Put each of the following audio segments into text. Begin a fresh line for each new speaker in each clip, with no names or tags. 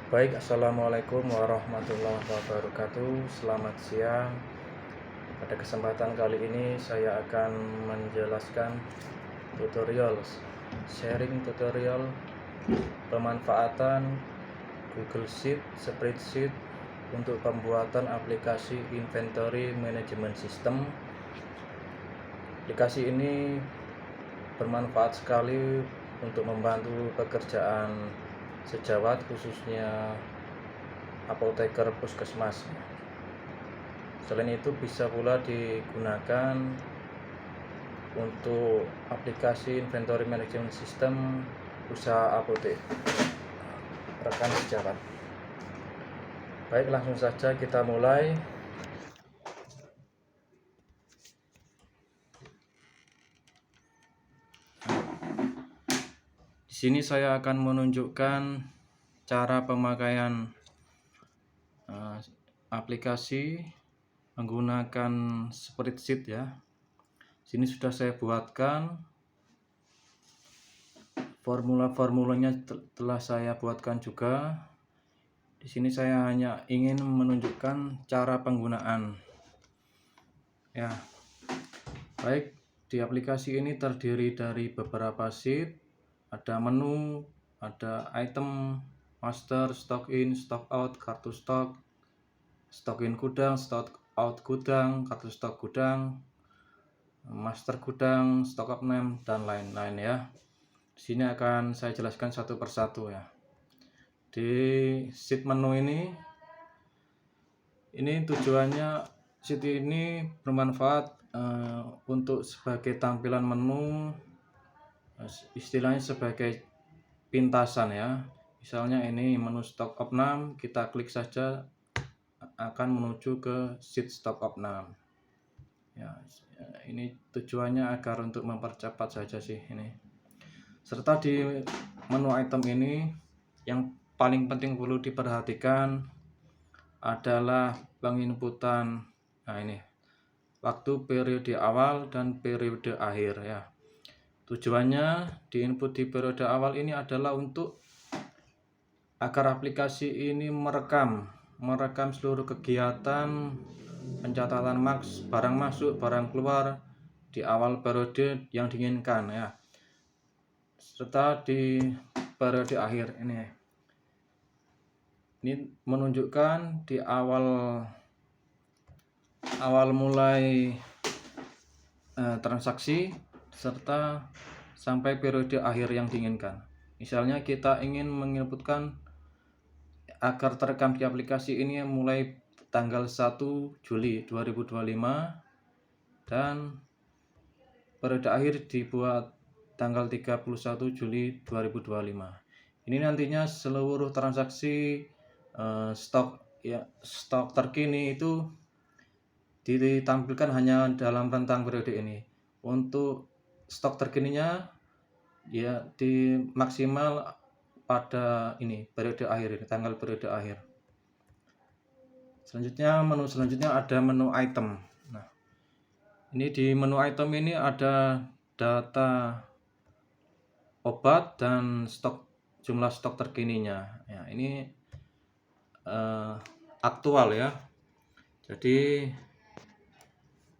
Baik, Assalamualaikum warahmatullahi wabarakatuh. Selamat siang. Pada kesempatan kali ini saya akan menjelaskan sharing tutorial pemanfaatan Google Sheet, Spreadsheet untuk pembuatan aplikasi Inventory Management System. Aplikasi ini bermanfaat sekali untuk membantu pekerjaan sejawat, khususnya apoteker puskesmas. Selain itu bisa pula digunakan untuk aplikasi Inventory Management System usaha apotek rekan sejawat. Baik, langsung saja kita mulai. Di sini saya akan menunjukkan cara pemakaian aplikasi menggunakan spreadsheet ya. Sini sudah saya buatkan formulanya, telah saya buatkan juga. Di sini saya hanya ingin menunjukkan cara penggunaan. Ya. Baik, di aplikasi ini terdiri dari beberapa sheet, ada menu, ada item, master, stock in, stock out, kartu stok, stock in gudang, stock out gudang, kartu stok gudang, master gudang, stock up name, dan lain-lain ya. Di sini akan saya jelaskan satu persatu ya. Di sheet menu ini tujuannya sheet ini bermanfaat untuk sebagai tampilan menu, istilahnya sebagai pintasan ya. Misalnya ini menu stock up name, kita klik saja akan menuju ke sheet stock up name. Ya, ini tujuannya agar untuk mempercepat saja sih ini. Serta di menu item ini yang paling penting perlu diperhatikan adalah penginputan waktu periode awal dan periode akhir ya. Tujuannya diinput di periode awal ini adalah untuk agar aplikasi ini merekam seluruh kegiatan pencatatan barang masuk, barang keluar di awal periode yang diinginkan ya. Serta di periode akhir ini menunjukkan di awal mulai transaksi serta sampai periode akhir yang diinginkan. Misalnya kita ingin menginputkan agar terekam di aplikasi ini mulai tanggal 1 Juli 2025 dan periode akhir dibuat tanggal 31 Juli 2025. Ini nantinya seluruh transaksi stok terkini itu ditampilkan hanya dalam rentang periode ini. Untuk stok terkininya ya di maksimal pada periode akhir ini, tanggal periode akhir. Menu selanjutnya ada menu item. Nah, ini di menu item ini ada data obat dan jumlah stok terkininya. Ya, ini aktual ya. Jadi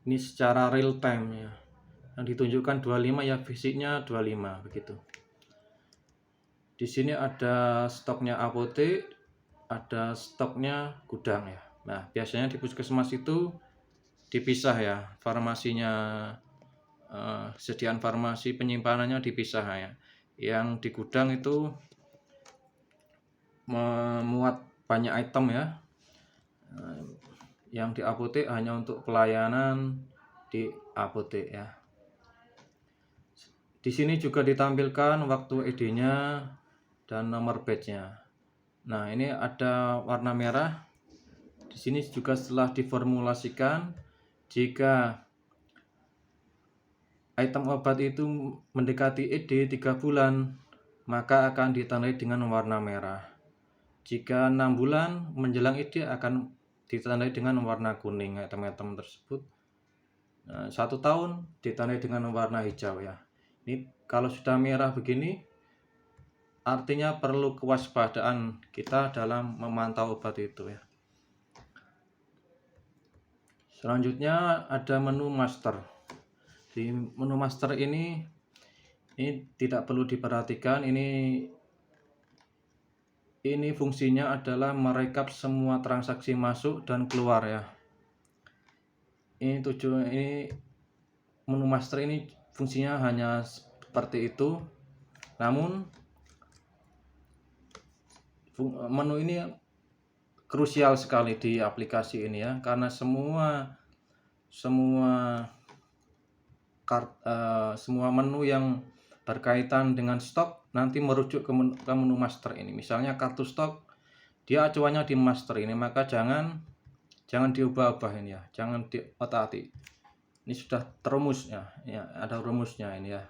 ini secara real time ya. Yang ditunjukkan 25 ya, fisiknya 25 begitu. Di sini ada stoknya apotek, ada stoknya gudang ya. Nah, biasanya di puskesmas itu dipisah ya, farmasinya, sediaan farmasi penyimpanannya dipisah ya. Yang di gudang itu memuat banyak item ya. Yang di apotek hanya untuk pelayanan di apotek ya. Di sini juga ditampilkan waktu ED-nya dan nomor batch-nya. Nah, ini ada warna merah. Di sini juga setelah diformulasikan, jika item obat itu mendekati ED 3 bulan, maka akan ditandai dengan warna merah. Jika 6 bulan menjelang ED akan ditandai dengan warna kuning item-item tersebut. 1 tahun ditandai dengan warna hijau ya. Ini kalau sudah merah begini artinya perlu kewaspadaan kita dalam memantau obat itu ya. Selanjutnya ada menu master. Di menu master ini tidak perlu diperhatikan, ini fungsinya adalah merekap semua transaksi masuk dan keluar ya. Ini menu master ini fungsinya hanya seperti itu. Namun menu ini krusial sekali di aplikasi ini ya, karena semua menu yang berkaitan dengan stok nanti merujuk ke menu master ini. Misalnya kartu stok, dia acuannya di master ini, maka jangan diubah-ubah ini ya, jangan diotak-atik. Ini sudah terumus ya, ada rumusnya ini ya.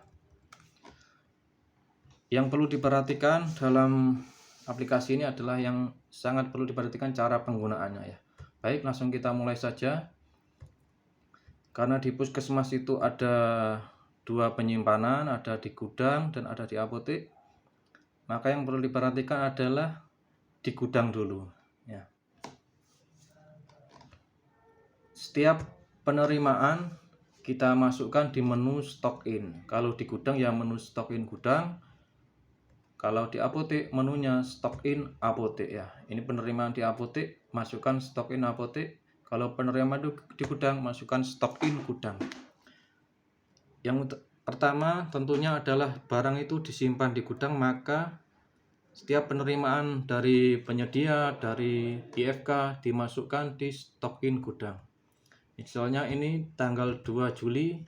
Yang perlu diperhatikan dalam aplikasi ini adalah yang sangat perlu diperhatikan cara penggunaannya ya. Baik, langsung kita mulai saja. Karena di puskesmas itu ada 2 penyimpanan, ada di gudang dan ada di apotek. Maka yang perlu diperhatikan adalah di gudang dulu ya. Setiap penerimaan kita masukkan di menu stock in. Kalau di gudang ya menu stock in gudang. Kalau di apotek menunya stock in apotek ya. Ini penerimaan di apotek, masukkan stock in apotek. Kalau penerimaan di gudang, masukkan stock in gudang. Yang pertama tentunya adalah barang itu disimpan di gudang, maka setiap penerimaan dari penyedia, dari IFK dimasukkan di stock in gudang. Misalnya ini tanggal 2 Juli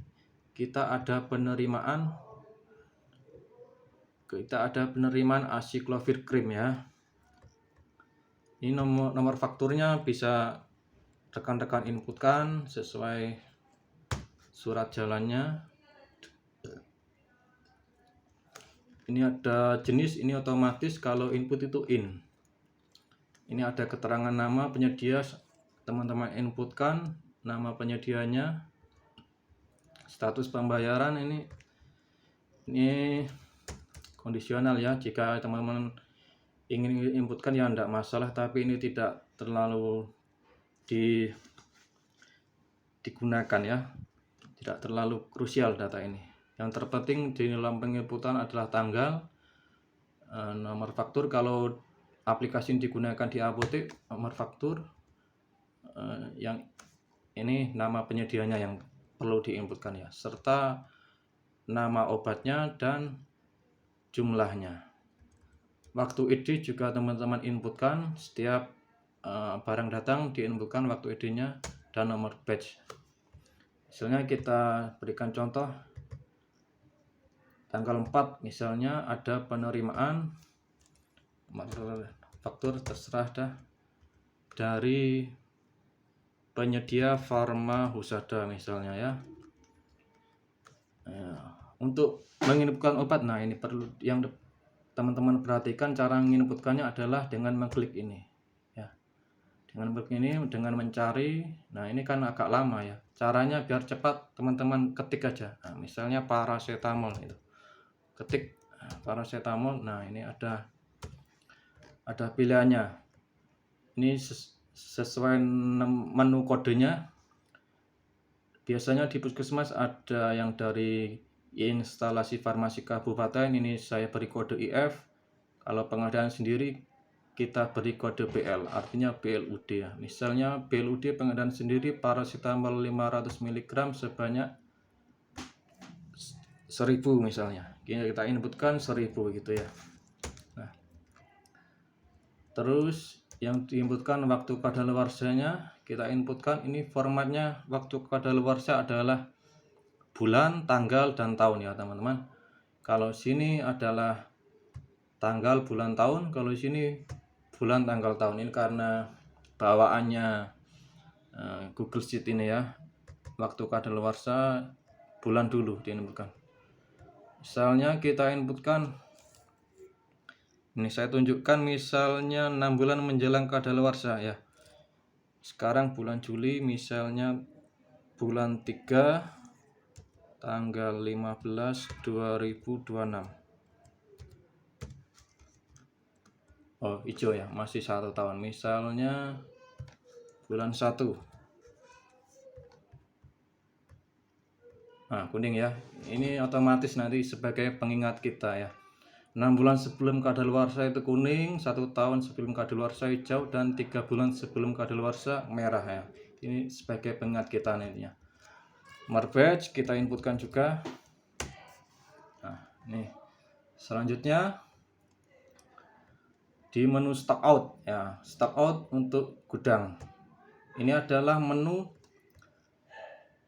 kita ada penerimaan acyclovir cream ya. Ini nomor fakturnya bisa rekan-rekan inputkan sesuai surat jalannya. Ini ada jenis, ini otomatis kalau input itu in. Ini ada keterangan nama penyedia, teman-teman inputkan nama penyedianya. Status pembayaran ini kondisional ya, jika teman-teman ingin inputkan ya tidak masalah, tapi ini tidak terlalu digunakan ya, tidak terlalu krusial data ini. Yang terpenting di dalam penginputan adalah tanggal, nomor faktur. Kalau aplikasi yang digunakan di apotek, nomor faktur, yang ini nama penyedianya yang perlu diinputkan ya, serta nama obatnya dan jumlahnya. Waktu ID juga teman-teman inputkan, setiap barang datang diinputkan waktu ID-nya dan nomor batch. Misalnya kita berikan contoh tanggal 4 misalnya ada penerimaan, faktur terserah dah dari penyedia Pharma Husada misalnya ya. Untuk menginputkan obat, nah ini perlu yang teman-teman perhatikan, cara menginputkannya adalah dengan mengklik ini ya. Dengan klik ini, dengan mencari. Nah ini kan agak lama ya, caranya biar cepat teman-teman ketik aja. Nah, misalnya paracetamol itu, ketik paracetamol. Nah ini ada pilihannya, ini sesuai menu kodenya. Biasanya di puskesmas ada yang dari instalasi farmasi kabupaten, ini saya beri kode IF. Kalau pengadaan sendiri kita beri kode BL, artinya BLUD ya. Misalnya BLUD pengadaan sendiri paracetamol 500 mg sebanyak 1000 misalnya. Kita inputkan 1000 gitu ya. Nah, terus yang diinputkan waktu kadaluarsanya kita inputkan, ini formatnya waktu kadaluarsa adalah bulan, tanggal, dan tahun ya teman-teman. Kalau sini adalah tanggal, bulan, tahun. Kalau sini bulan, tanggal, tahun. Ini karena bawaannya Google Sheet ini ya. Waktu kadaluarsa bulan dulu diinputkan. Misalnya kita inputkan, ini saya tunjukkan misalnya 6 bulan menjelang kadaluarsa ya. Sekarang bulan Juli, misalnya bulan 3 tanggal 15 2026. Oh, hijau ya, masih 1 tahun. Misalnya bulan 1. Nah, kuning ya. Ini otomatis nanti sebagai pengingat kita ya. 6 bulan sebelum kadaluarsa itu kuning, 1 tahun sebelum kadaluarsa hijau, dan 3 bulan sebelum kadaluarsa merah ya. Ini sebagai pengingat kita nantinya. Marbach kita inputkan juga. Nah, nih. Selanjutnya di menu stock out ya, stock out untuk gudang. Ini adalah menu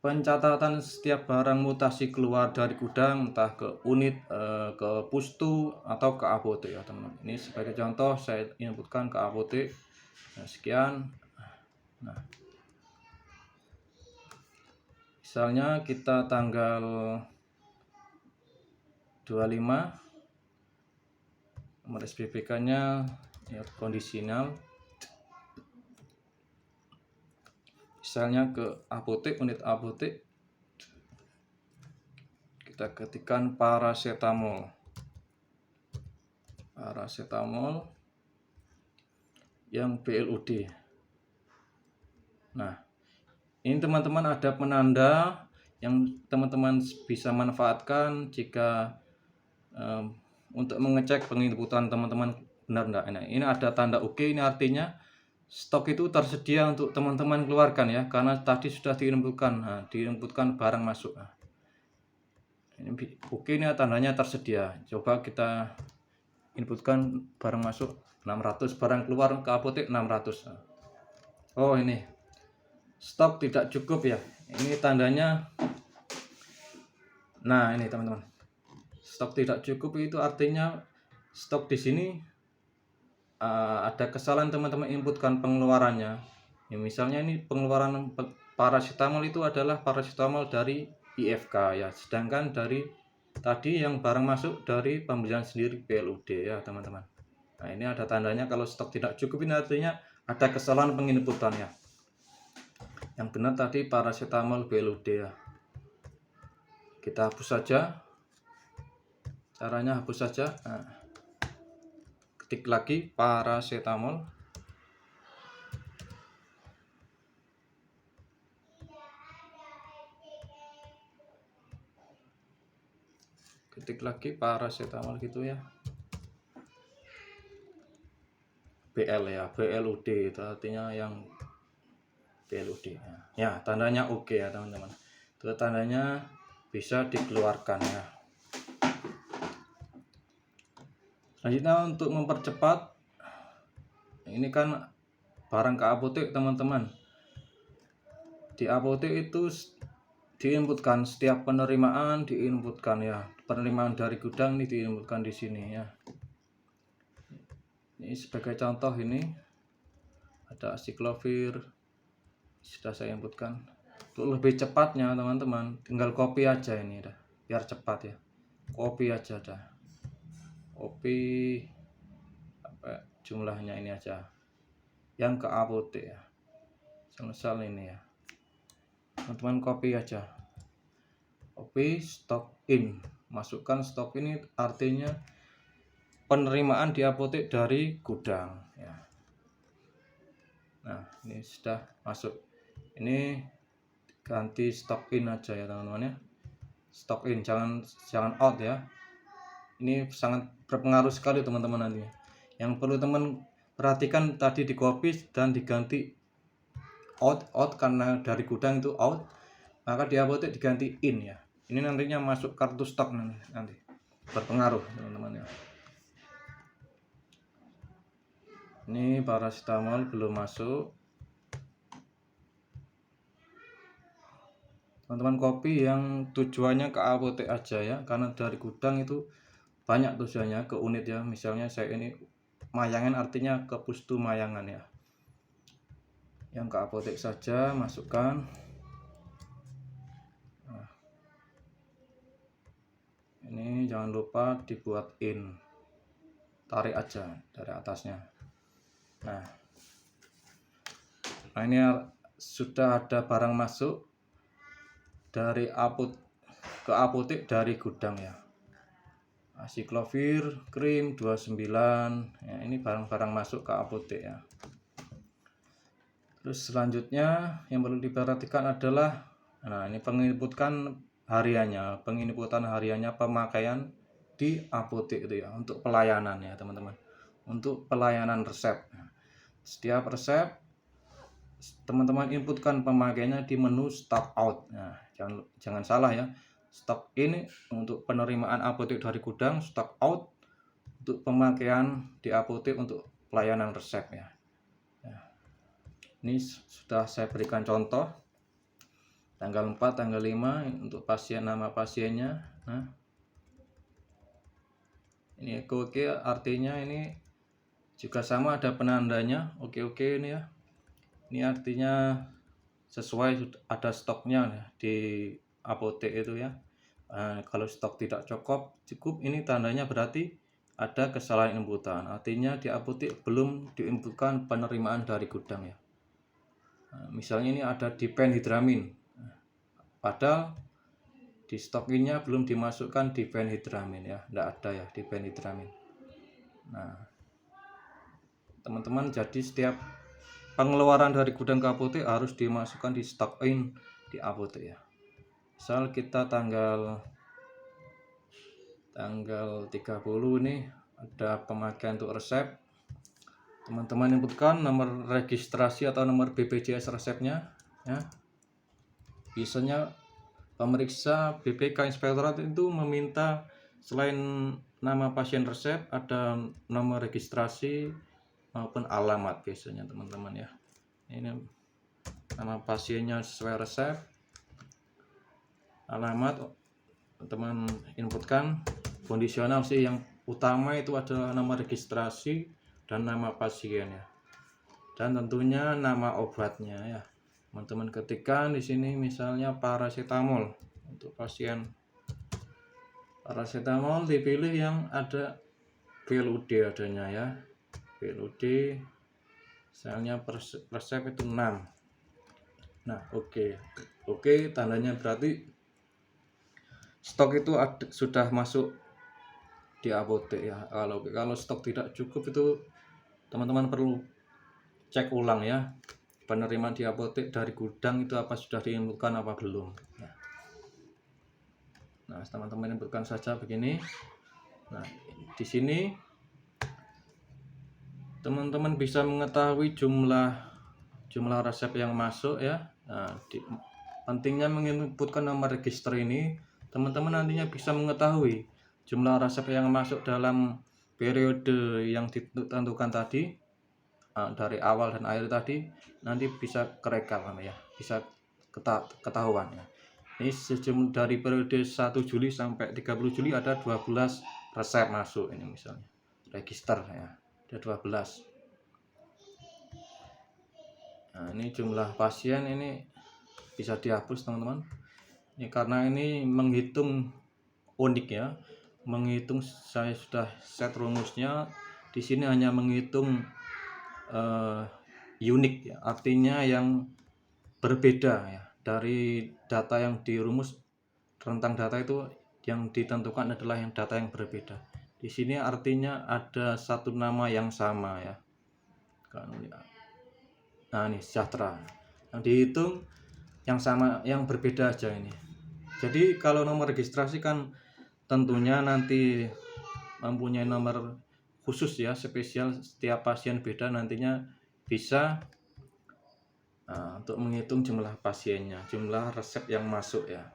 pencatatan setiap barang mutasi keluar dari gudang, entah ke unit, ke pustu atau ke apotek ya teman-teman. Ini sebagai contoh saya inputkan ke apotek. Nah, sekian. Nah, misalnya kita tanggal 25, nomor SPPK-nya ya, kondisional. Misalnya ke apotek, unit apotek, kita ketikkan paracetamol yang BLUD. Nah, ini teman-teman ada penanda yang teman-teman bisa manfaatkan jika untuk mengecek penginputan teman-teman benar enggak. Nah, ini ada tanda OK, ini artinya stok itu tersedia untuk teman-teman keluarkan ya, karena tadi sudah diinputkan. Nah, diinputkan barang masuk. Nah, ini OK, ini tandanya tersedia. Coba kita inputkan barang masuk 600, barang keluar ke apotek 600. Oh, ini stok tidak cukup ya. Ini tandanya. Nah, ini teman-teman. Stok tidak cukup itu artinya stok di sini ada kesalahan teman-teman inputkan pengeluarannya. Ya, misalnya ini pengeluaran paracetamol itu adalah paracetamol dari IFK ya, sedangkan dari tadi yang barang masuk dari pembelian sendiri BLUD ya teman-teman. Nah, ini ada tandanya kalau stok tidak cukup, ini artinya ada kesalahan penginputannya. Yang benar tadi paracetamol BLUD ya. Kita hapus saja. Caranya hapus saja. Nah, ketik lagi paracetamol. Ketik lagi paracetamol gitu ya. BL ya, BLUD itu artinya yang BLUD ya, tandanya OK ya teman-teman. Itu tandanya bisa dikeluarkan ya. Selanjutnya untuk mempercepat, ini kan barang ke apotek teman-teman. Di apotek itu diinputkan setiap penerimaan, diinputkan ya, penerimaan dari gudang ini diinputkan di sini ya. Ini sebagai contoh, ini ada asiklovir sudah saya inputkan. Untuk lebih cepatnya teman-teman tinggal copy aja ini dah, biar cepat ya. Copy aja dah. Copy apa jumlahnya ini aja. Yang ke apotek ya. Misal ini ya. Teman-teman copy aja. Copy stock in. Masukkan stok ini artinya penerimaan di apotek dari gudang ya. Nah, ini sudah masuk. Ini ganti stock in aja ya teman-teman ya. Stock in, jangan out ya. Ini sangat berpengaruh sekali teman-teman nanti. Yang perlu teman perhatikan tadi di copy dan diganti out karena dari gudang itu out, maka di apotek diganti in ya. Ini nantinya masuk kartu stok nanti. Berpengaruh teman-teman ya. Ini paracetamol belum masuk. Teman-teman copy yang tujuannya ke apotek aja ya, karena dari gudang itu banyak tujuannya ke unit ya. Misalnya saya ini Mayangan artinya ke pustu Mayangan ya. Yang ke apotek saja masukkan. Nah, ini jangan lupa dibuat in, tarik aja dari atasnya. Nah ini sudah ada barang masuk dari ke apotek dari gudang ya. Acyclovir Cream 29 ya, ini barang-barang masuk ke apotek ya. Terus selanjutnya yang perlu diperhatikan adalah ini penginputan hariannya pemakaian di apotek itu ya, untuk pelayanan ya teman-teman, untuk pelayanan resep. Setiap resep teman-teman inputkan pemakaiannya di menu stock out. Nah, jangan salah ya, stock in untuk penerimaan apotek dari gudang, stock out untuk pemakaian di apotek untuk pelayanan resep ya. Ini sudah saya berikan contoh tanggal 4, tanggal 5 untuk pasien, nama pasiennya. Nah, ini oke, artinya ini juga sama, ada penandanya oke ini ya. Ini artinya sesuai, ada stoknya ya, di apotek itu ya. Kalau stok tidak cukup, ini tandanya berarti ada kesalahan inputan. Artinya di apotek belum diinputkan penerimaan dari gudang ya. Misalnya ini ada diphenhydramin, padahal di stokinya belum dimasukkan diphenhydramin ya, tidak ada ya diphenhydramin. Nah, teman-teman, jadi setiap pengeluaran dari gudang ke apotek harus dimasukkan di stock in di apotek ya. Misal kita tanggal 30 nih ada pemakaian untuk resep, teman-teman inputkan nomor registrasi atau nomor BPJS resepnya ya. Biasanya pemeriksa BPK Inspektorat itu meminta selain nama pasien resep ada nomor registrasi maupun alamat biasanya teman-teman ya. Ini nama pasiennya sesuai resep, alamat teman inputkan. Kondisional sih, yang utama itu adalah nama registrasi dan nama pasiennya, dan tentunya nama obatnya ya. Teman-teman ketikkan di sini misalnya paracetamol untuk pasien. Paracetamol dipilih yang ada VLUD adanya ya. VLUD misalnya resep itu 6. Nah, oke, tandanya berarti stok itu sudah masuk di apotek ya. Kalau stok tidak cukup itu teman-teman perlu cek ulang ya, penerimaan di apotek dari gudang itu apa sudah diinputkan apa belum ya. Nah, teman-teman inputkan saja begini. Nah, di sini teman-teman bisa mengetahui jumlah resep yang masuk ya. Nah, pentingnya menginputkan nomor register ini, teman-teman nantinya bisa mengetahui jumlah resep yang masuk dalam periode yang ditentukan tadi, dari awal dan akhir tadi, nanti bisa kerekap ya, bisa ketahuan ya. Ini dari periode 1 Juli sampai 30 Juli ada 12 resep masuk ini misalnya, register ya, ada 12. Nah, ini jumlah pasien ini bisa dihapus teman-teman. Ini karena ini menghitung unik ya, menghitung, saya sudah set rumusnya di sini, hanya menghitung unik ya, artinya yang berbeda ya dari data yang dirumus. Rentang data itu yang ditentukan adalah yang data yang berbeda. Di sini artinya ada satu nama yang sama ya. Nah, ini sejahtera. Yang dihitung yang sama, yang berbeda aja ini. Jadi kalau nomor registrasi kan tentunya nanti mempunyai nomor khusus ya, spesial, setiap pasien beda nantinya bisa untuk menghitung jumlah pasiennya, jumlah resep yang masuk ya.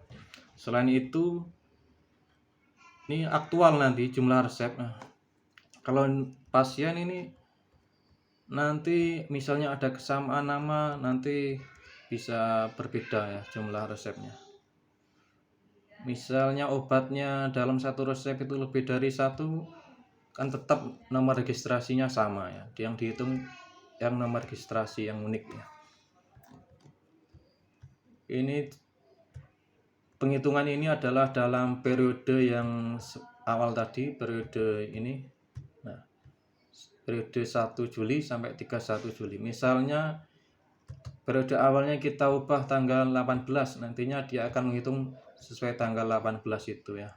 Selain itu, ini aktual nanti jumlah resep. Kalau pasien ini nanti misalnya ada kesamaan nama, nanti bisa berbeda ya jumlah resepnya. Misalnya obatnya dalam satu resep itu lebih dari satu, kan tetap nomor registrasinya sama ya, yang dihitung yang nomor registrasi yang unik ya. Ini penghitungan ini adalah dalam periode yang awal tadi, periode ini. Nah, periode 1 Juli sampai 31 Juli. Misalnya periode awalnya kita ubah tanggal 18, nantinya dia akan menghitung sesuai tanggal 18 itu ya.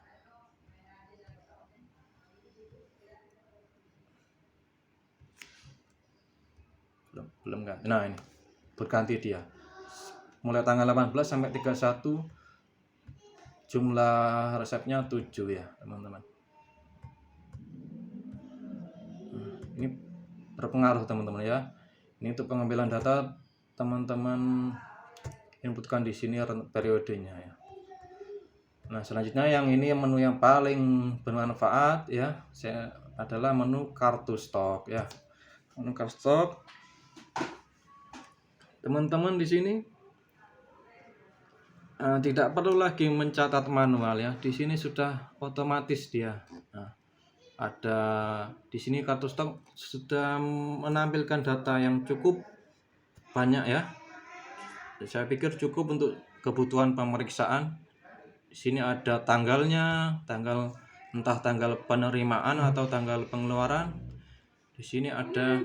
belum ganti. Nah, ini berganti dia. Mulai tanggal 18 sampai 31 jumlah resepnya 7 ya, teman-teman. Ini berpengaruh teman-teman ya. Ini untuk pengambilan data teman-teman inputkan di sini periodenya ya. Nah, selanjutnya yang ini menu yang paling bermanfaat ya, adalah menu kartu stok ya. Menu kartu stok. Teman-teman di sini tidak perlu lagi mencatat manual ya. Di sini sudah otomatis dia. Nah, ada di sini kartu stok sudah menampilkan data yang cukup banyak ya. Saya pikir cukup untuk kebutuhan pemeriksaan. Di sini ada tanggalnya, entah tanggal penerimaan atau tanggal pengeluaran. Di sini ada